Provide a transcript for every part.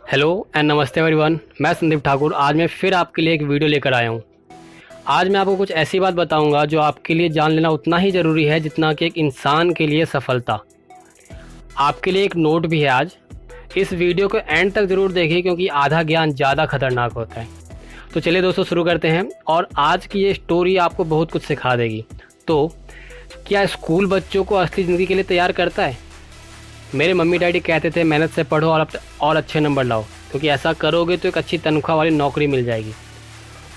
Hello and नमस्ते everyone. मैं संदीप ठाकुर आज मैं फिर आपके लिए एक वीडियो लेकर आया हूँ। आज मैं आपको कुछ ऐसी बात बताऊँगा जो आपके लिए जान लेना उतना ही ज़रूरी है जितना कि एक इंसान के लिए सफलता। आपके लिए एक नोट भी है आज। इस वीडियो को एंड तक ज़रूर देखिए क्योंकि आधा ज्ञान ज़्यादा खतरनाक होता है। तो चलिए दोस्तों शुरू करते हैं और आज की ये स्टोरी आपको बहुत कुछ सिखा देगी। तो क्या स्कूल बच्चों को असली ज़िंदगी के लिए तैयार करता है? मेरे मम्मी डैडी कहते थे मेहनत से पढ़ो और अच्छे नंबर लाओ क्योंकि ऐसा करोगे तो एक अच्छी तनख्वाह वाली नौकरी मिल जाएगी।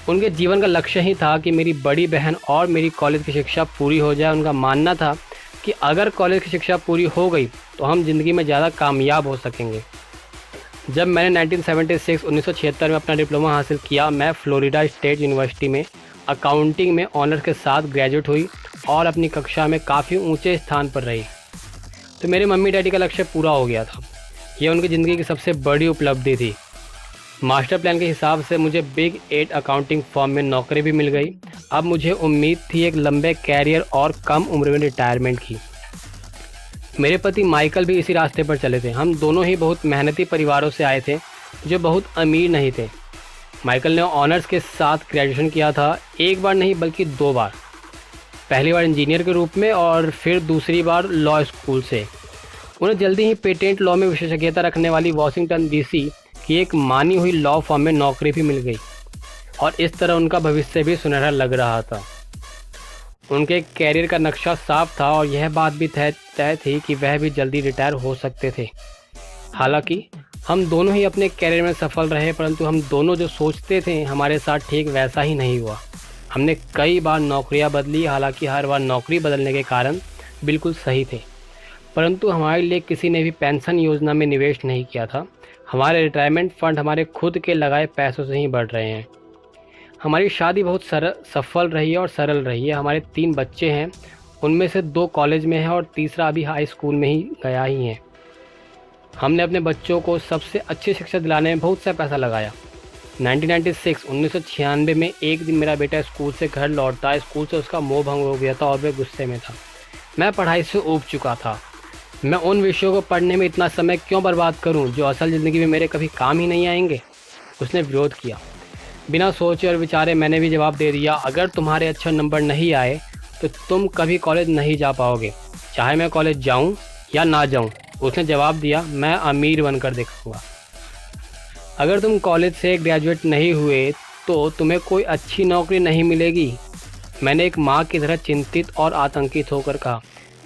उनके जीवन का लक्ष्य ही था कि मेरी बड़ी बहन और मेरी कॉलेज की शिक्षा पूरी हो जाए। उनका मानना था कि अगर कॉलेज की शिक्षा पूरी हो गई तो हम ज़िंदगी में ज़्यादा कामयाब हो सकेंगे। जब मैंने 1976 में अपना डिप्लोमा हासिल किया, मैं फ्लोरिडा स्टेट यूनिवर्सिटी में अकाउंटिंग में ऑनर्स के साथ ग्रेजुएट हुई और अपनी कक्षा में काफ़ी ऊंचे स्थान पर रही। तो मेरे मम्मी डैडी का लक्ष्य पूरा हो गया था। यह उनकी ज़िंदगी की सबसे बड़ी उपलब्धि थी। मास्टर प्लान के हिसाब से मुझे बिग 8 अकाउंटिंग फर्म में नौकरी भी मिल गई। अब मुझे उम्मीद थी एक लंबे कैरियर और कम उम्र में रिटायरमेंट की। मेरे पति माइकल भी इसी रास्ते पर चले थे। हम दोनों ही बहुत मेहनती परिवारों से आए थे जो बहुत अमीर नहीं थे। माइकल ने ऑनर्स के साथ ग्रेजुएशन किया था, एक बार नहीं बल्कि 2 बार। पहली बार इंजीनियर के रूप में और फिर दूसरी बार लॉ स्कूल से। उन्हें जल्दी ही पेटेंट लॉ में विशेषज्ञता रखने वाली वाशिंगटन डीसी की एक मानी हुई लॉ फर्म में नौकरी भी मिल गई और इस तरह उनका भविष्य भी सुनहरा लग रहा था। उनके कैरियर का नक्शा साफ था और यह बात भी तय थी कि वह भी जल्दी रिटायर हो सकते थे। हालांकि हम दोनों ही अपने कैरियर में सफल रहे, परंतु हम दोनों जो सोचते थे हमारे साथ ठीक वैसा ही नहीं हुआ। हमने कई बार नौकरियां बदली, हालांकि हर बार नौकरी बदलने के कारण बिल्कुल सही थे, परंतु हमारे लिए किसी ने भी पेंशन योजना में निवेश नहीं किया था। हमारे रिटायरमेंट फंड हमारे खुद के लगाए पैसों से ही बढ़ रहे हैं। हमारी शादी बहुत सफल रही है और सरल रही है। हमारे 3 बच्चे हैं, उनमें से 2 कॉलेज में हैं और तीसरा अभी हाई स्कूल में ही गया ही है। हमने अपने बच्चों को सबसे अच्छी शिक्षा दिलाने में बहुत सा पैसा लगाया। 1996 में एक दिन मेरा बेटा स्कूल से घर लौटता। स्कूल से उसका मोह भंग हो गया था और वह गुस्से में था। मैं पढ़ाई से ऊब चुका था। मैं उन विषयों को पढ़ने में इतना समय क्यों बर्बाद करूं जो असल ज़िंदगी में मेरे कभी काम ही नहीं आएंगे। उसने विरोध किया। बिना सोचे और विचारे मैंने भी जवाब दे दिया, अगर तुम्हारे अच्छे नंबर नहीं आए तो तुम कभी कॉलेज नहीं जा पाओगे, चाहे मैं कॉलेज जाऊं या ना जाऊं। उसने जवाब दिया, मैं अमीर बनकर दिखाऊंगा। अगर तुम कॉलेज से ग्रेजुएट नहीं हुए तो तुम्हें कोई अच्छी नौकरी नहीं मिलेगी। मैंने एक माँ की तरह चिंतित और आतंकित होकर कहा,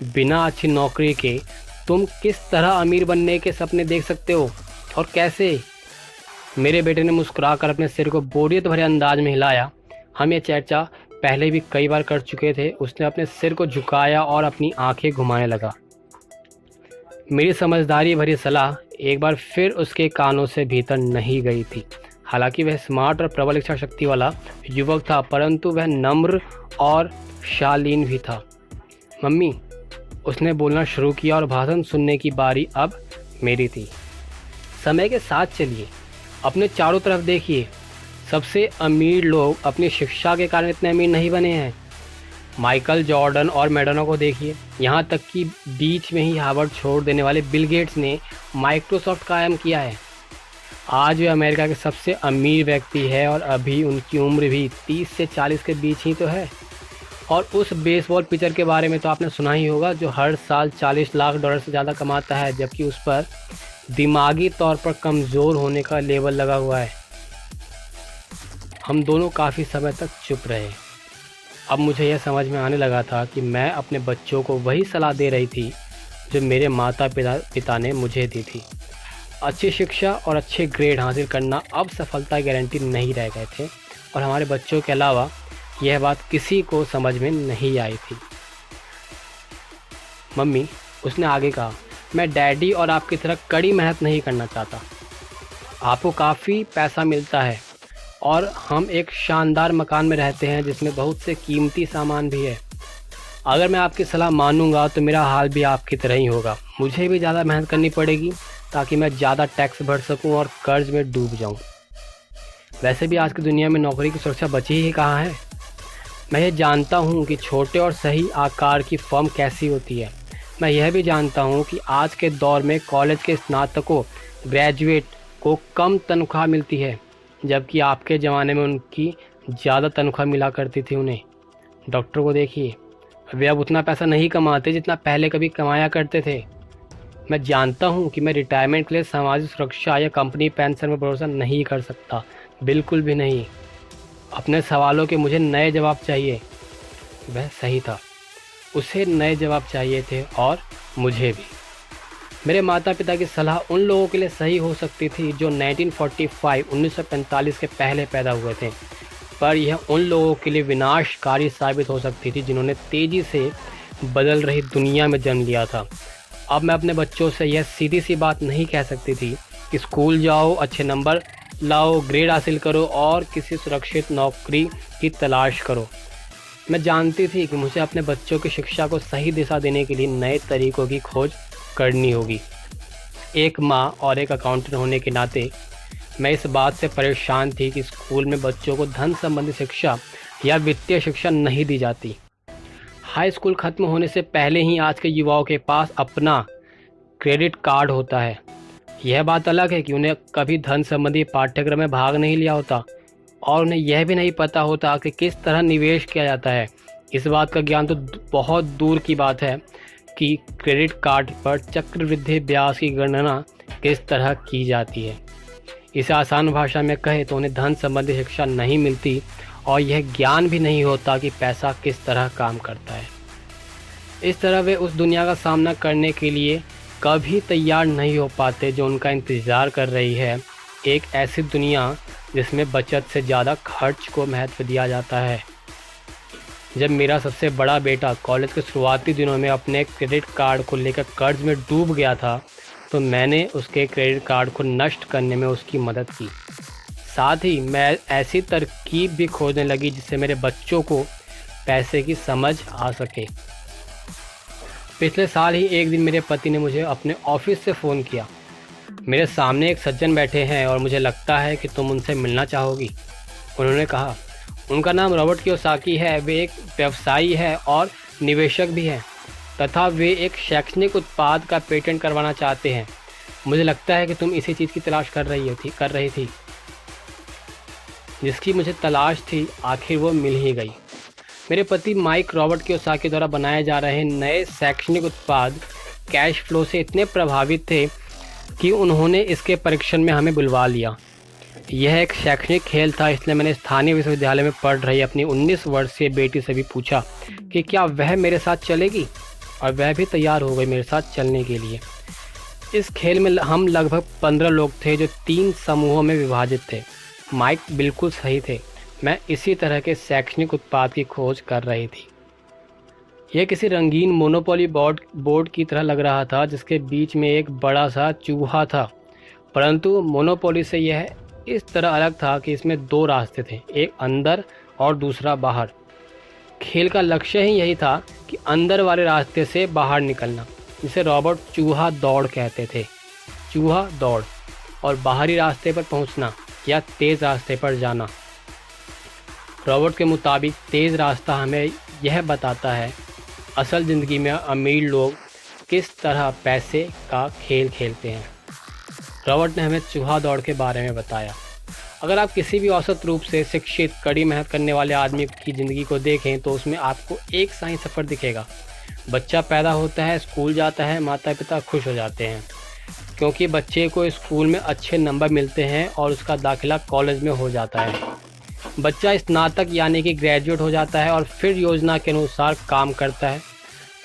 बिना अच्छी नौकरी के तुम किस तरह अमीर बनने के सपने देख सकते हो और कैसे? मेरे बेटे ने मुस्कुराकर अपने सिर को बोरियत भरे अंदाज में हिलाया। हम ये चर्चा पहले भी कई बार कर चुके थे। उसने अपने सिर को झुकाया और अपनी आंखें घुमाने लगा। मेरी समझदारी भरी सलाह एक बार फिर उसके कानों से भीतर नहीं गई थी। हालांकि वह स्मार्ट और प्रबल इच्छा शक्ति वाला युवक था, परंतु वह नम्र और शालीन भी था। मम्मी, उसने बोलना शुरू किया और भाषण सुनने की बारी अब मेरी थी। समय के साथ चलिए, अपने चारों तरफ देखिए। सबसे अमीर लोग अपनी शिक्षा के कारण इतने अमीर नहीं बने हैं। माइकल जॉर्डन और मैडोना को देखिए, यहाँ तक कि बीच में ही हार्वर्ड छोड़ देने वाले बिल गेट्स ने माइक्रोसॉफ्ट कायम किया है। आज वे अमेरिका के सबसे अमीर व्यक्ति है और अभी उनकी उम्र भी 30 से 40 के बीच ही तो है। और उस बेसबॉल पिचर के बारे में तो आपने सुना ही होगा जो हर साल $40 लाख से ज़्यादा कमाता है, जबकि उस पर दिमागी तौर पर कमज़ोर होने का लेबल लगा हुआ है। हम दोनों काफ़ी समय तक चुप रहे। अब मुझे यह समझ में आने लगा था कि मैं अपने बच्चों को वही सलाह दे रही थी जो मेरे माता पिता ने मुझे दी थी। अच्छी शिक्षा और अच्छे ग्रेड हासिल करना अब सफलता की गारंटी नहीं रह गए थे और हमारे बच्चों के अलावा यह बात किसी को समझ में नहीं आई थी। मम्मी, उसने आगे कहा, मैं डैडी और आपकी तरह कड़ी मेहनत नहीं करना चाहता। आपको काफ़ी पैसा मिलता है और हम एक शानदार मकान में रहते हैं जिसमें बहुत से कीमती सामान भी है। अगर मैं आपकी सलाह मानूंगा तो मेरा हाल भी आपकी तरह ही होगा। मुझे भी ज़्यादा मेहनत करनी पड़ेगी ताकि मैं ज़्यादा टैक्स भर सकूं और कर्ज में डूब जाऊं। वैसे भी आज की दुनिया में नौकरी की सुरक्षा बची ही कहाँ है। मैं ये जानता हूँ कि छोटे और सही आकार की फर्म कैसी होती है। मैं यह भी जानता हूँ कि आज के दौर में कॉलेज के स्नातकों, ग्रेजुएट को कम तनख्वाह मिलती है, जबकि आपके ज़माने में उनकी ज़्यादा तनख्वाह मिला करती थी उन्हें। डॉक्टर को देखिए, वे अब उतना पैसा नहीं कमाते जितना पहले कभी कमाया करते थे। मैं जानता हूँ कि मैं रिटायरमेंट के लिए सामाजिक सुरक्षा या कंपनी पेंशन पर भरोसा नहीं कर सकता, बिल्कुल भी नहीं। अपने सवालों के मुझे नए जवाब चाहिए। वह सही था, उसे नए जवाब चाहिए थे और मुझे भी। मेरे माता पिता की सलाह उन लोगों के लिए सही हो सकती थी जो 1945 के पहले पैदा हुए थे, पर यह उन लोगों के लिए विनाशकारी साबित हो सकती थी जिन्होंने तेज़ी से बदल रही दुनिया में जन्म लिया था। अब मैं अपने बच्चों से यह सीधी सी बात नहीं कह सकती थी कि स्कूल जाओ, अच्छे नंबर लाओ, ग्रेड हासिल करो और किसी सुरक्षित नौकरी की तलाश करो। मैं जानती थी कि मुझे अपने बच्चों की शिक्षा को सही दिशा देने के लिए नए तरीक़ों की खोज करनी होगी। एक माँ और एक अकाउंटेंट होने के नाते मैं इस बात से परेशान थी कि स्कूल में बच्चों को धन संबंधी शिक्षा या वित्तीय शिक्षा नहीं दी जाती। हाई स्कूल ख़त्म होने से पहले ही आज के युवाओं के पास अपना क्रेडिट कार्ड होता है। यह बात अलग है कि उन्हें कभी धन संबंधी पाठ्यक्रम में भाग नहीं लिया होता और उन्हें यह भी नहीं पता होता कि किस तरह निवेश किया जाता है। इस बात का ज्ञान तो बहुत दूर की बात है कि क्रेडिट कार्ड पर चक्रवृद्धि ब्याज की गणना किस तरह की जाती है। इसे आसान भाषा में कहे तो उन्हें धन संबंधी शिक्षा नहीं मिलती और यह ज्ञान भी नहीं होता कि पैसा किस तरह काम करता है। इस तरह वे उस दुनिया का सामना करने के लिए कभी तैयार नहीं हो पाते जो उनका इंतज़ार कर रही है, एक ऐसी दुनिया जिसमें बचत से ज़्यादा खर्च को महत्व दिया जाता है। जब मेरा सबसे बड़ा बेटा कॉलेज के शुरुआती दिनों में अपने क्रेडिट कार्ड को लेकर कर्ज में डूब गया था, तो मैंने उसके क्रेडिट कार्ड को नष्ट करने में उसकी मदद की। साथ ही मैं ऐसी तरकीब भी खोजने लगी जिससे मेरे बच्चों को पैसे की समझ आ सके। पिछले साल ही एक दिन मेरे पति ने मुझे अपने ऑफिस से फ़ोन किया। मेरे सामने एक सज्जन बैठे हैं और मुझे लगता है कि तुम उनसे मिलना चाहोगी। उन्होंने कहा। उनका नाम रॉबर्ट कियोसाकी है। वे एक व्यवसायी है और निवेशक भी हैं तथा वे एक शैक्षणिक उत्पाद का पेटेंट करवाना चाहते हैं। मुझे लगता है कि तुम इसी चीज़ की तलाश कर रही थी जिसकी मुझे तलाश थी। आखिर वो मिल ही गई। मेरे पति माइक रॉबर्ट कियोसाकी द्वारा बनाए जा रहे नए शैक्षणिक उत्पाद कैश फ्लो से इतने प्रभावित थे कि उन्होंने इसके परीक्षण में हमें बुलवा लिया। यह एक शैक्षणिक खेल था, इसलिए मैंने स्थानीय विश्वविद्यालय में पढ़ रही अपनी 19 वर्षीय बेटी से भी पूछा कि क्या वह मेरे साथ चलेगी, और वह भी तैयार हो गई मेरे साथ चलने के लिए। इस खेल में हम लगभग 15 लोग थे जो 3 समूहों में विभाजित थे। माइक बिल्कुल सही थे। मैं इसी तरह के शैक्षणिक उत्पाद की खोज कर रही थी। यह किसी रंगीन मोनोपोली बोर्ड की तरह लग रहा था जिसके बीच में एक बड़ा सा चूहा था, परंतु मोनोपोली से यह इस तरह अलग था कि इसमें 2 रास्ते थे, एक अंदर और दूसरा बाहर। खेल का लक्ष्य ही यही था कि अंदर वाले रास्ते से बाहर निकलना, जिसे रॉबर्ट चूहा दौड़ कहते थे। चूहा दौड़ और बाहरी रास्ते पर पहुंचना या तेज़ रास्ते पर जाना। रॉबर्ट के मुताबिक तेज़ रास्ता हमें यह बताता है असल ज़िंदगी में अमीर लोग किस तरह पैसे का खेल खेलते हैं। रॉबर्ट ने हमें चूहा दौड़ के बारे में बताया। अगर आप किसी भी औसत रूप से शिक्षित, कड़ी मेहनत करने वाले आदमी की ज़िंदगी को देखें तो उसमें आपको एक सा ही सफ़र दिखेगा। बच्चा पैदा होता है, स्कूल जाता है, माता पिता खुश हो जाते हैं क्योंकि बच्चे को स्कूल में अच्छे नंबर मिलते हैं और उसका दाखिला कॉलेज में हो जाता है। बच्चा स्नातक यानी कि ग्रेजुएट हो जाता है और फिर योजना के अनुसार काम करता है।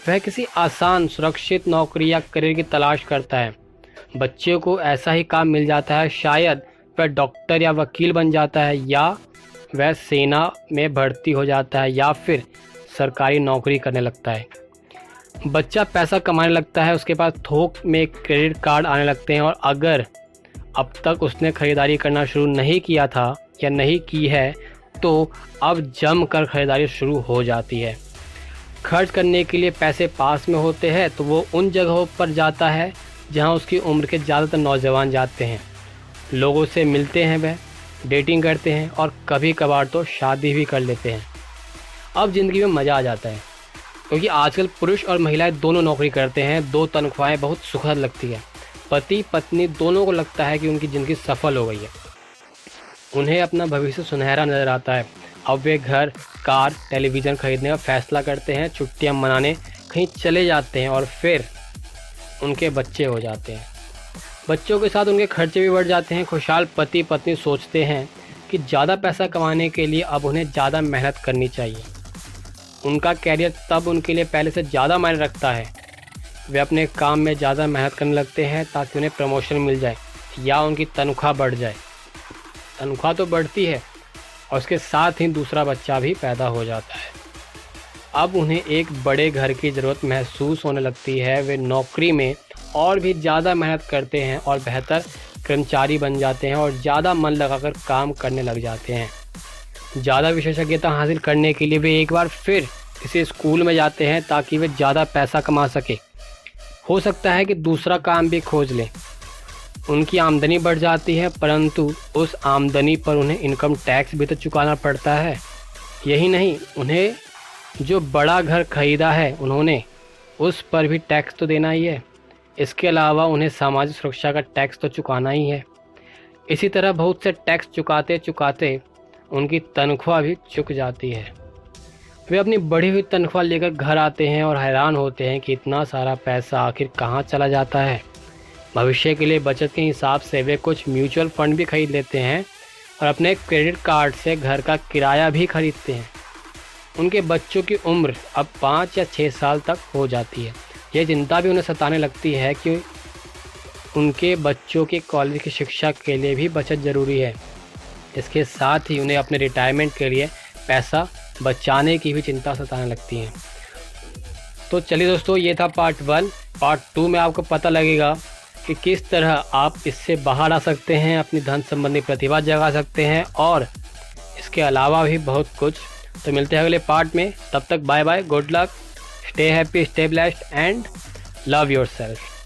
वह किसी आसान, सुरक्षित नौकरी या करियर की तलाश करता है। बच्चे को ऐसा ही काम मिल जाता है, शायद वह डॉक्टर या वकील बन जाता है, या वह सेना में भर्ती हो जाता है, या फिर सरकारी नौकरी करने लगता है। बच्चा पैसा कमाने लगता है, उसके पास थोक में क्रेडिट कार्ड आने लगते हैं, और अगर अब तक उसने ख़रीदारी करना शुरू नहीं किया था या नहीं की है तो अब जम कर ख़रीदारी शुरू हो जाती है। खर्च करने के लिए पैसे पास में होते हैं तो वो उन जगहों पर जाता है जहां उसकी उम्र के ज़्यादातर नौजवान जाते हैं। लोगों से मिलते हैं, वह डेटिंग करते हैं और कभी कभार तो शादी भी कर लेते हैं। अब ज़िंदगी में मज़ा आ जाता है क्योंकि आजकल पुरुष और महिलाएं दोनों नौकरी करते हैं। 2 तनख्वाहें बहुत सुखद लगती है। पति पत्नी दोनों को लगता है कि उनकी ज़िंदगी सफल हो गई है, उन्हें अपना भविष्य सुनहरा नज़र आता है। अब वे घर, कार, टेलीविज़न खरीदने का फैसला करते हैं, छुट्टियां मनाने कहीं चले जाते हैं और फिर उनके बच्चे हो जाते हैं। बच्चों के साथ उनके खर्चे भी बढ़ जाते हैं। खुशहाल पति पत्नी सोचते हैं कि ज़्यादा पैसा कमाने के लिए अब उन्हें ज़्यादा मेहनत करनी चाहिए। उनका कैरियर तब उनके लिए पहले से ज़्यादा मायने रखता है। वे अपने काम में ज़्यादा मेहनत करने लगते हैं ताकि उन्हें प्रमोशन मिल जाए या उनकी तनख्वाह बढ़ जाए। तनख्वाह तो बढ़ती है और उसके साथ ही दूसरा बच्चा भी पैदा हो जाता है। अब उन्हें एक बड़े घर की ज़रूरत महसूस होने लगती है। वे नौकरी में और भी ज़्यादा मेहनत करते हैं और बेहतर कर्मचारी बन जाते हैं और ज़्यादा मन लगाकर काम करने लग जाते हैं। ज़्यादा विशेषज्ञता हासिल करने के लिए वे एक बार फिर किसी स्कूल में जाते हैं ताकि वे ज़्यादा पैसा कमा सके। हो सकता है कि दूसरा काम भी खोज लें। उनकी आमदनी बढ़ जाती है, परंतु उस आमदनी पर उन्हें इनकम टैक्स भी तो चुकाना पड़ता है। यही नहीं, उन्हें जो बड़ा घर खरीदा है उन्होंने उस पर भी टैक्स तो देना ही है। इसके अलावा उन्हें सामाजिक सुरक्षा का टैक्स तो चुकाना ही है। इसी तरह बहुत से टैक्स चुकाते चुकाते उनकी तनख्वाह भी चुक जाती है। वे अपनी बढ़ी हुई तनख्वाह लेकर घर आते हैं और हैरान होते हैं कि इतना सारा पैसा आखिर कहाँ चला जाता है। भविष्य के लिए बचत के हिसाब से वे कुछ म्यूचुअल फंड भी खरीद लेते हैं और अपने क्रेडिट कार्ड से घर का किराया भी खरीदते हैं। उनके बच्चों की उम्र अब 5 या 6 साल तक हो जाती है। यह चिंता भी उन्हें सताने लगती है कि उनके बच्चों के कॉलेज की शिक्षा के लिए भी बचत ज़रूरी है। इसके साथ ही उन्हें अपने रिटायरमेंट के लिए पैसा बचाने की भी चिंता सताने लगती है। तो चलिए दोस्तों, ये था पार्ट 1। पार्ट 2 में आपको पता लगेगा कि किस तरह आप इससे बाहर आ सकते हैं, अपनी धन संबंधी प्रतिभा जगा सकते हैं और इसके अलावा भी बहुत कुछ। तो मिलते हैं अगले पार्ट में। तब तक bye bye, good luck, stay happy, stay blessed and love yourself.